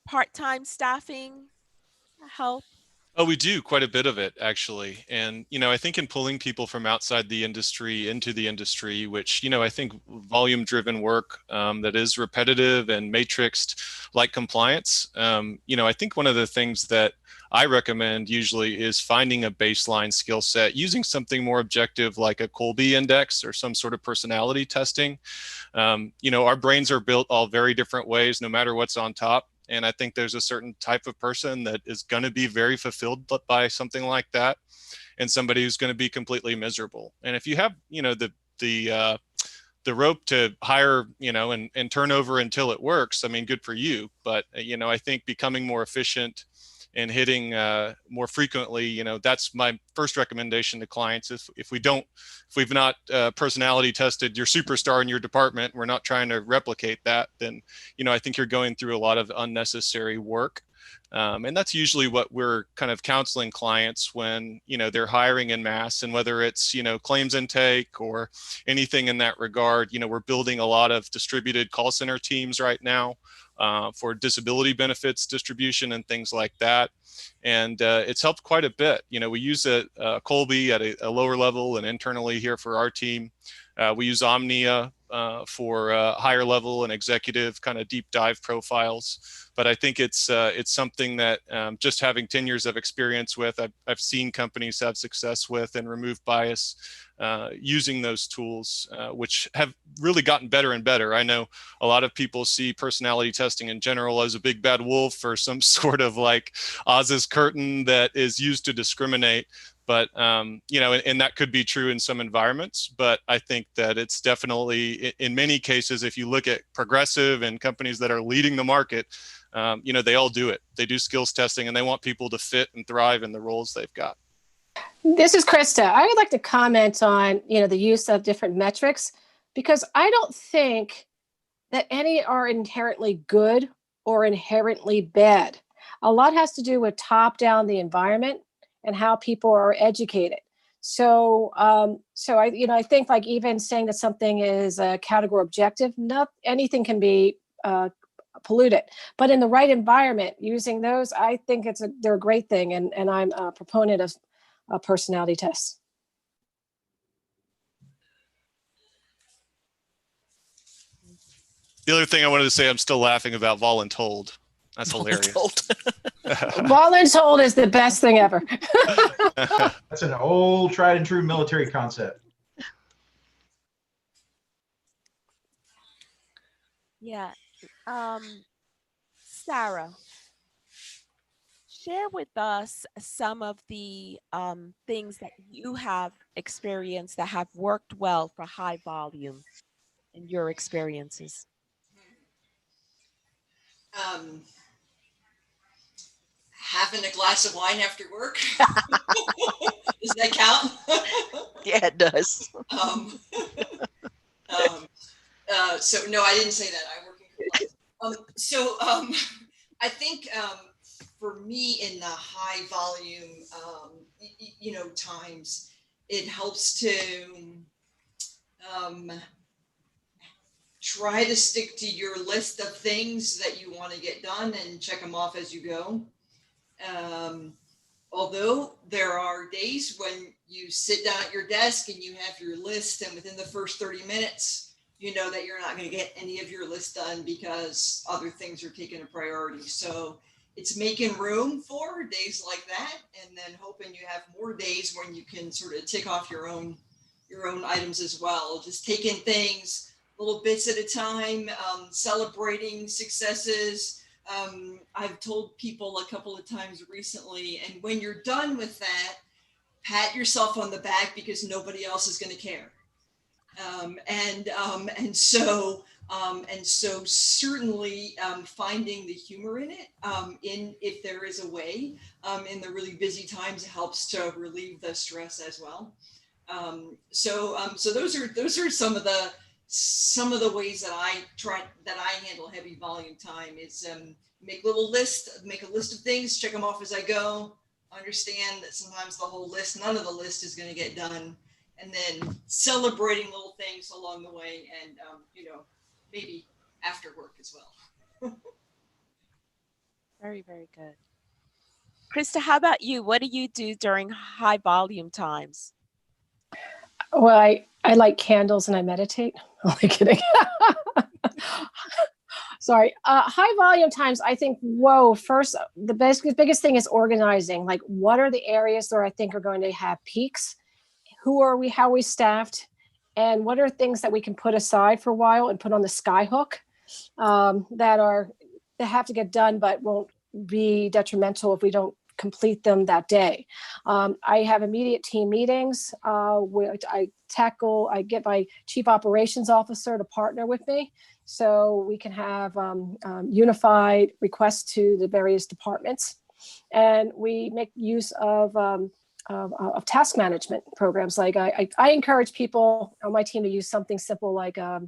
part-time staffing help? Oh, we do quite a bit of it, actually. And, you know, I think in pulling people from outside the industry into the industry, which, you know, I think volume-driven work that is repetitive and matrixed like compliance, you know, I think one of the things that I recommend usually is finding a baseline skill set using something more objective like a Colby index or some sort of personality testing. You know, our brains are built all very different ways, no matter what's on top. And I think there's a certain type of person that is going to be very fulfilled by something like that, and somebody who's going to be completely miserable. And if you have, you know, the rope to hire, you know, and turn over until it works, I mean, good for you. But, you know, I think becoming more efficient and hitting more frequently, you know, that's my first recommendation to clients. If we've not personality tested your superstar in your department, we're not trying to replicate that, then, you know, I think you're going through a lot of unnecessary work. And that's usually what we're kind of counseling clients when, they're hiring in mass, and whether it's, claims intake or anything in that regard. We're building a lot of distributed call center teams right now for disability benefits distribution and things like that. And it's helped quite a bit. We use Colby at a lower level and internally here for our team. We use Omnia for higher level and executive kind of deep dive profiles. But I think it's something that just having 10 years of experience with, I've seen companies have success with and remove bias using those tools, which have really gotten better and better. I know a lot of people see personality testing in general as a big bad wolf or some sort of like Oz's curtain that is used to discriminate. But, and that could be true in some environments, but I think that it's definitely, in many cases, if you look at Progressive and companies that are leading the market, they all do it. They do skills testing and they want people to fit and thrive in the roles they've got. This is Krista. I would like to comment on, the use of different metrics, because I don't think that any are inherently good or inherently bad. A lot has to do with top down the environment and how people are educated. So I think like even saying that something is a category objective, not anything can be polluted, but in the right environment, using those, I think they're a great thing. And I'm a proponent of personality tests. The other thing I wanted to say, I'm still laughing about voluntold. That's hilarious. Voluntold is the best thing ever. That's an old tried and true military concept. Yeah. Sarah, share with us some of the things that you have experienced that have worked well for high volume in your experiences. Having a glass of wine after work. Does that count? Yeah, it does. So no, I didn't say that. I work in compliance. I think for me in the high volume, times, it helps to try to stick to your list of things that you want to get done and check them off as you go. Although there are days when you sit down at your desk and you have your list, and within the first 30 minutes, you know that you're not going to get any of your list done because other things are taking a priority. So it's making room for days like that, and then hoping you have more days when you can sort of tick off your own items as well. Just taking things little bits at a time, celebrating successes. I've told people a couple of times recently, and when you're done with that, pat yourself on the back because nobody else is going to care. And so certainly finding the humor in it, if there is a way, in the really busy times, helps to relieve the stress as well. So those are some of the ways that I handle heavy volume time. Is make a list of things, check them off as I go, understand that sometimes none of the list is going to get done, and then celebrating little things along the way, and maybe after work as well. Very, very good. Krista, how about you? What do you do during high volume times? Well, I like candles and I meditate. Only kidding. Sorry. High volume times, I think, first, the biggest thing is organizing. Like, what are the areas where I think are going to have peaks? Who are we? How are we staffed? And what are things that we can put aside for a while and put on the skyhook that have to get done but won't be detrimental if we don't complete them that day. I have immediate team meetings which I get my chief operations officer to partner with me so we can have unified requests to the various departments. And we make use of task management programs. Like I encourage people on my team to use something simple like a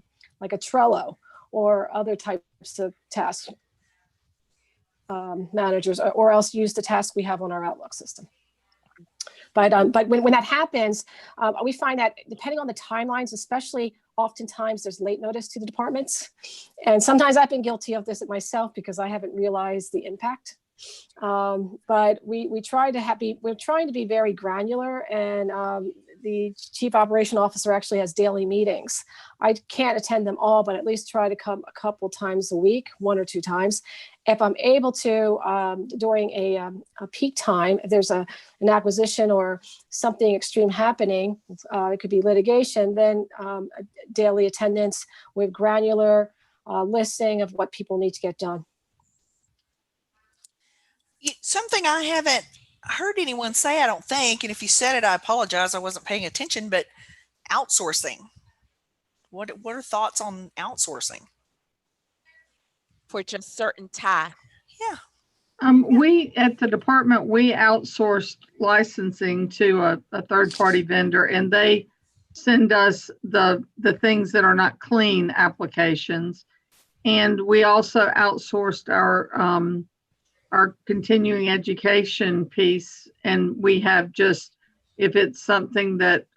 Trello or other types of tasks. managers, or else use the task we have on our Outlook system. But when that happens, we find that depending on the timelines, especially oftentimes there's late notice to the departments. And sometimes I've been guilty of this myself because I haven't realized the impact. But we're trying to be very granular, and the chief operation officer actually has daily meetings. I can't attend them all, but at least try to come a couple times a week, 1 or 2 times. If I'm able to, during a peak time, if there's an acquisition or something extreme happening, it could be litigation, then a daily attendance with granular listing of what people need to get done. Something I haven't heard anyone say, I don't think, and if you said it, I apologize, I wasn't paying attention, but outsourcing. What are thoughts on outsourcing? For just certain tasks. Yeah. We at the department, we outsourced licensing to a third-party vendor, and they send us the things that are not clean applications. And we also outsourced our continuing education piece, and we have just, if it's something that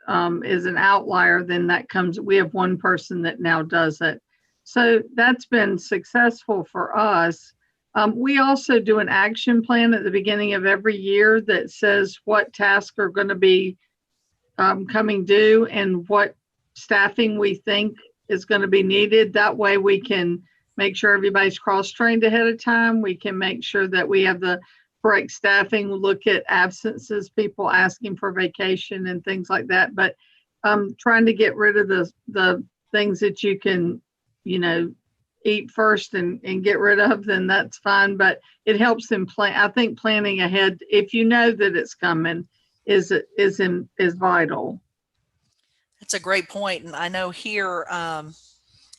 is an outlier, then that comes, we have one person that now does it. So that's been successful for us. We also do an action plan at the beginning of every year that says what tasks are going to be coming due and what staffing we think is going to be needed. That way we can make sure everybody's cross-trained ahead of time. We can make sure that we have the correct staffing, look at absences, people asking for vacation and things like that. But trying to get rid of the things that you can, eat first and get rid of, then that's fine. But it helps them plan. I think planning ahead, if you know that it's coming, is vital. That's a great point. And I know here,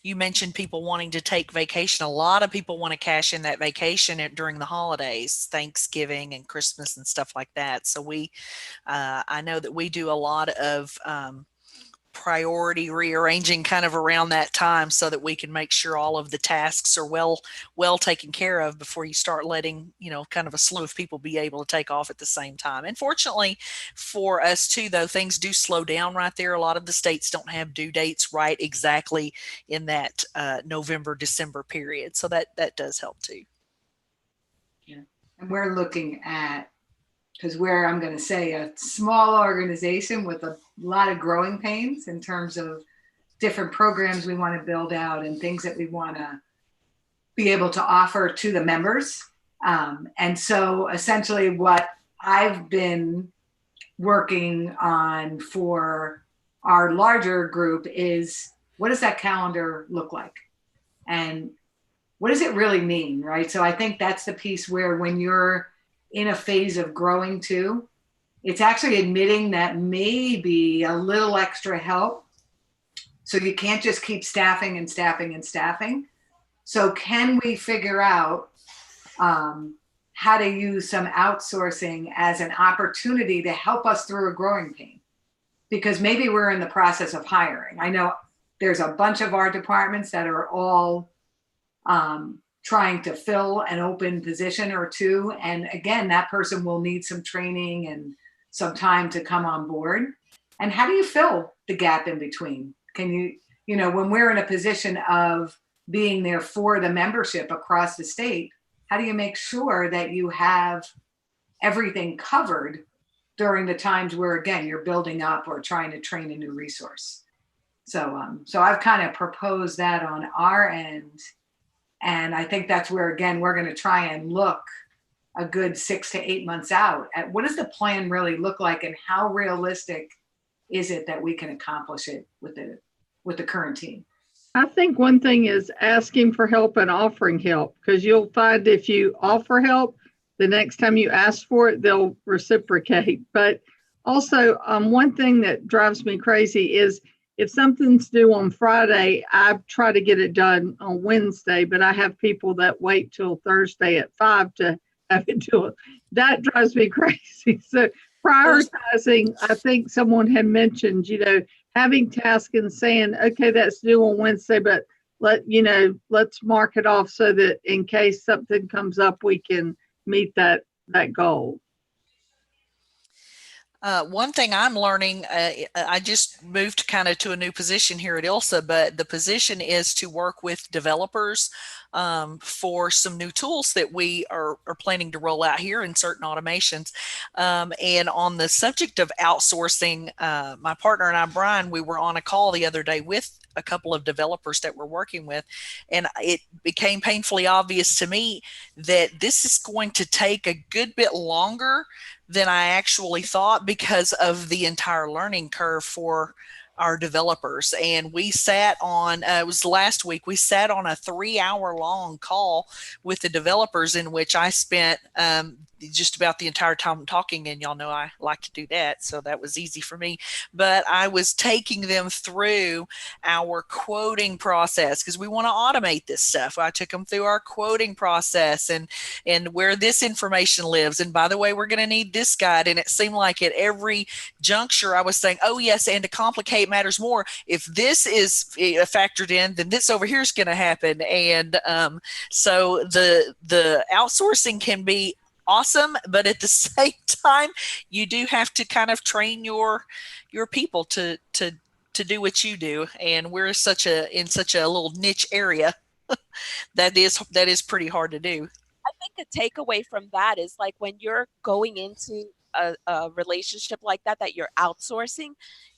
you mentioned people wanting to take vacation. A lot of people want to cash in that vacation during the holidays, Thanksgiving and Christmas and stuff like that. So I know that we do a lot of priority rearranging kind of around that time so that we can make sure all of the tasks are well taken care of before you start letting, kind of a slew of people be able to take off at the same time. And fortunately for us too, though, things do slow down right there. A lot of the states don't have due dates right exactly in that November, December period. So that does help too. Yeah. And we're looking at, because we're, I'm going to say, a small organization with a lot of growing pains in terms of different programs we want to build out and things that we want to be able to offer to the members. And so essentially what I've been working on for our larger group is, what does that calendar look like? And what does it really mean, right? So I think that's the piece where when you're in a phase of growing too, it's actually admitting that maybe a little extra help. So you can't just keep staffing and staffing and staffing. So can we figure out how to use some outsourcing as an opportunity to help us through a growing pain? Because maybe we're in the process of hiring. I know there's a bunch of our departments that are all trying to fill an open position or two. And again, that person will need some training and some time to come on board. And how do you fill the gap in between? Can you, when we're in a position of being there for the membership across the state, how do you make sure that you have everything covered during the times where, again, you're building up or trying to train a new resource? So I've kind of proposed that on our end. And I think that's where, again, we're going to try and look a good 6 to 8 months out at what does the plan really look like and how realistic is it that we can accomplish it with the current team? I think one thing is asking for help and offering help, because you'll find if you offer help, the next time you ask for it, they'll reciprocate. But also, one thing that drives me crazy is if something's due on Friday, I try to get it done on Wednesday, but I have people that wait till Thursday at 5 to have it done. That drives me crazy. So prioritizing, I think someone had mentioned, having tasks and saying, okay, that's due on Wednesday, but let's mark it off so that in case something comes up, we can meet that goal. One thing I'm learning, I just moved kind of to a new position here at ILSA, but the position is to work with developers for some new tools that we are planning to roll out here in certain automations. And on the subject of outsourcing, my partner and I, Brian, we were on a call the other day with a couple of developers that we're working with, and it became painfully obvious to me that this is going to take a good bit longer than I actually thought because of the entire learning curve for our developers. And we sat on, it was last week, we sat on a 3-hour long call with the developers in which I spent just about the entire time talking, and y'all know I like to do that, so that was easy for me. But I was taking them through our quoting process because we want to automate this stuff. I took them through our quoting process and where this information lives. And by the way, we're going to need this guide. And it seemed like at every juncture I was saying, oh yes, and to complicate matters more, if this is factored in, then this over here is going to happen. And so the outsourcing can be awesome, but at the same time, you do have to kind of train your people to do what you do. And we're in such a little niche area that is pretty hard to do. I think a takeaway from that is like when you're going into a relationship like that you're outsourcing,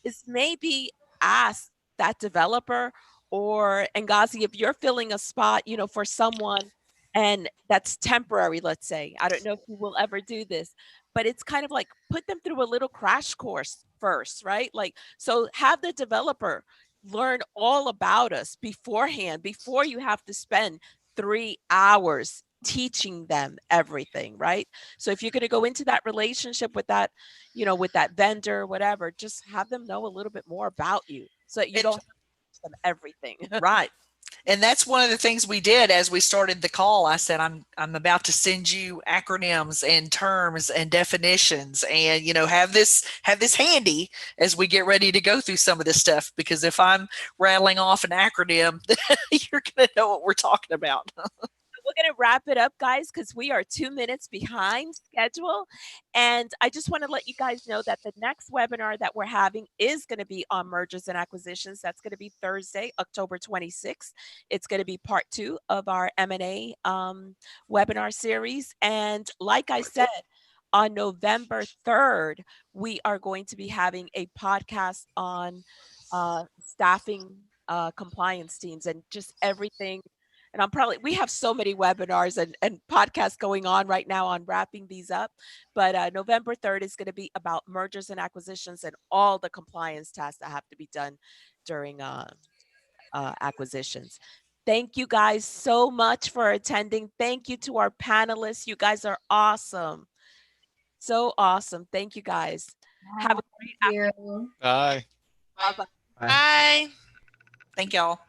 is maybe ask that developer or Ngazi, if you're filling a spot, for someone and that's temporary, let's say. I don't know if you will ever do this, but it's kind of like put them through a little crash course first, right? Like, so have the developer learn all about us beforehand, before you have to spend 3 hours teaching them everything, right? So if you're going to go into that relationship with that, with that vendor, whatever, just have them know a little bit more about you so that you don't have to teach them everything. Right. And that's one of the things we did as we started the call. I said, I'm about to send you acronyms and terms and definitions, and have this handy as we get ready to go through some of this stuff, because if I'm rattling off an acronym, you're going to know what we're talking about. We're going to wrap it up, guys, because we are 2 minutes behind schedule. And I just want to let you guys know that the next webinar that we're having is going to be on mergers and acquisitions. That's going to be Thursday, October 26th. It's going to be part 2 of our M&A webinar series. And like I said, on November 3rd, we are going to be having a podcast on staffing compliance teams and just everything. And we have so many webinars and podcasts going on right now on wrapping these up. But November 3rd is going to be about mergers and acquisitions and all the compliance tasks that have to be done during acquisitions. Thank you guys so much for attending. Thank you to our panelists. You guys are awesome. So awesome. Thank you guys. Have a great afternoon. Bye. Bye. Bye. Thank y'all.